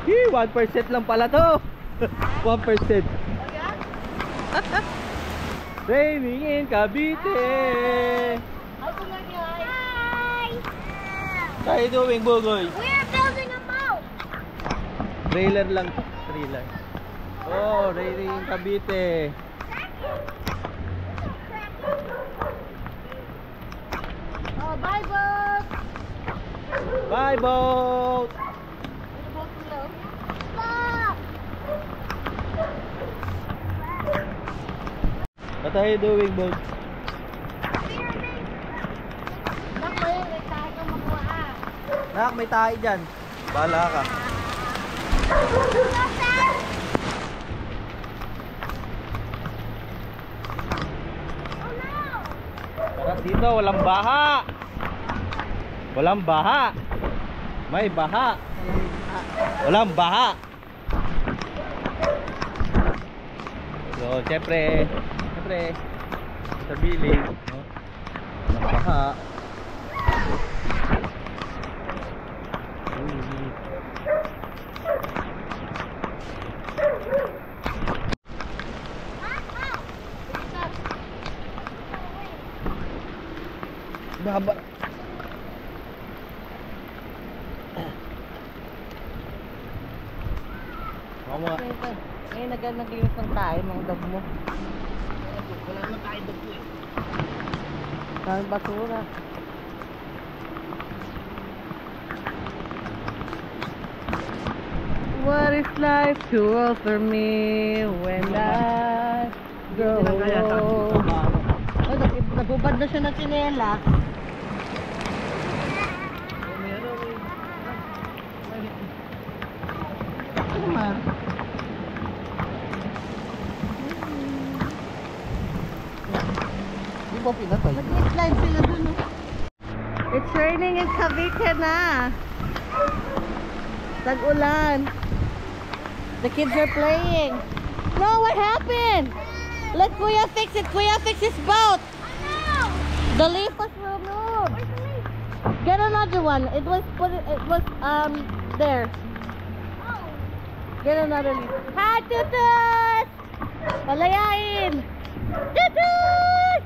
1% lang pala to. 1%. Raining in Cavite. Hi, hi. How you doing, Bugoy? We're building a moat. Trailer lang. Trailer. Oh, raining in Cavite. Oh, bye, boat. Bye, boat. Stop. What are you doing, boat? Nak, may tayo dyan. Bahala ka. Tara dito, walang baha. Walang baha. May baha. Walang baha. So, syempre sa bilig, no? Walang baha. Baba. Nag-iwas ng tayo mga dog mo. Wala naman tayo dog mo eh. Daming basura. What is life to offer me when I grow old? Oh, nagubad na siya ng tsinelas. Ano man? Di ba pinatay? Nag-slide sila dun. It's raining in Cavite na. Tag-ulan. The kids are playing. No, what happened? Let Kuya fix it. Kuya fix his boat. The leaf was removed. Get another one. It was there. Get another leaf. Hi, Tutus! Palayain! Tutus!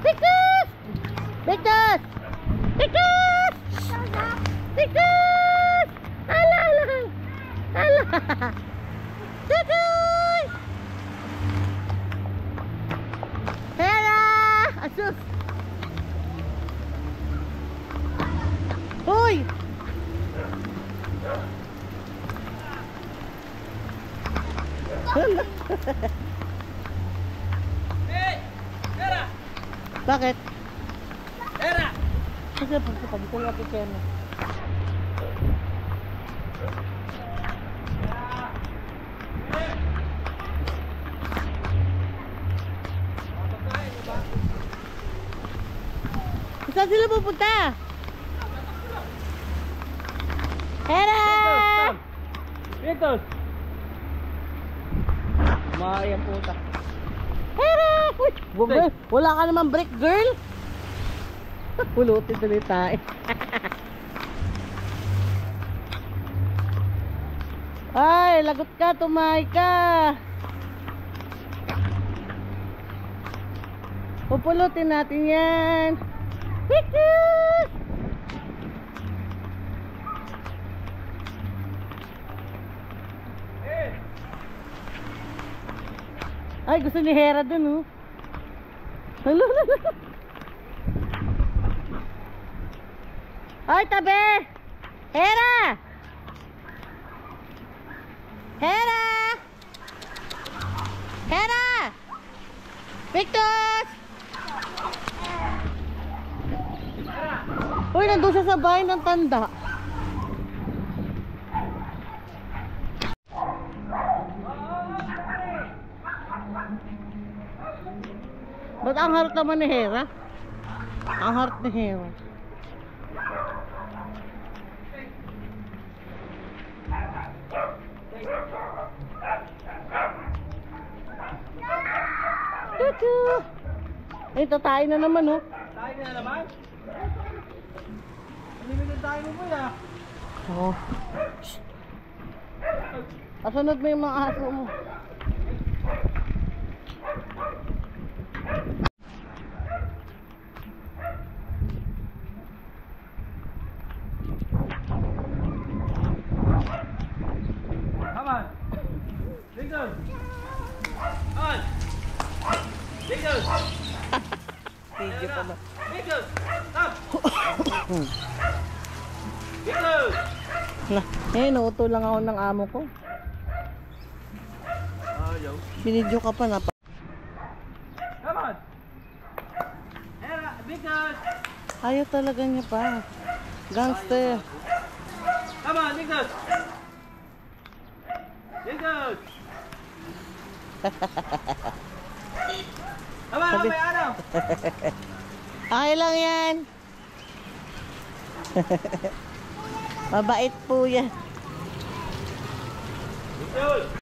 Tutus! Tutus! Tutus! Tutus! Ala, ala! Ala! Tutus! Hera! Asus! Hoy! Hey! Tara! Bakit? Tara! Kasi pag ito yung apikin. Saan sila pupunta? Hera! Dito! Maayang puta. Hera! Uy! Wala ka naman break, girl! Pulutin tuloy tayo. Ay, lagot ka, tumay ka. Pupulutin natin yan. Pictures! Ay, gusto ni Hera dun, oh. Hello. Ay, tabi! Hera! Hera! Hera! Victor! Uy, nandun siya sa bahay ng tanda. Ba't ang heart naman ni Hera? Ang heart ni Hera. Tutu! Ito tayo na naman, oh. Tayo na naman? tayo mo po ya. Oo. Kasunod mo yung mga aso mo. Come on. Lincoln. On. Lincoln. Video pa ba? Lincoln. Up. Lincoln. Na, nauto lang ako ng amo ko. Ayaw. Binidyo ka pa na pa. Come on. Era, Lincoln. Ayaw talaga niya pa. Gangster. Come on, Lincoln. Lincoln. Come on, Sabi- may ano? Okay lang yan. Mabait po yan. Lincoln.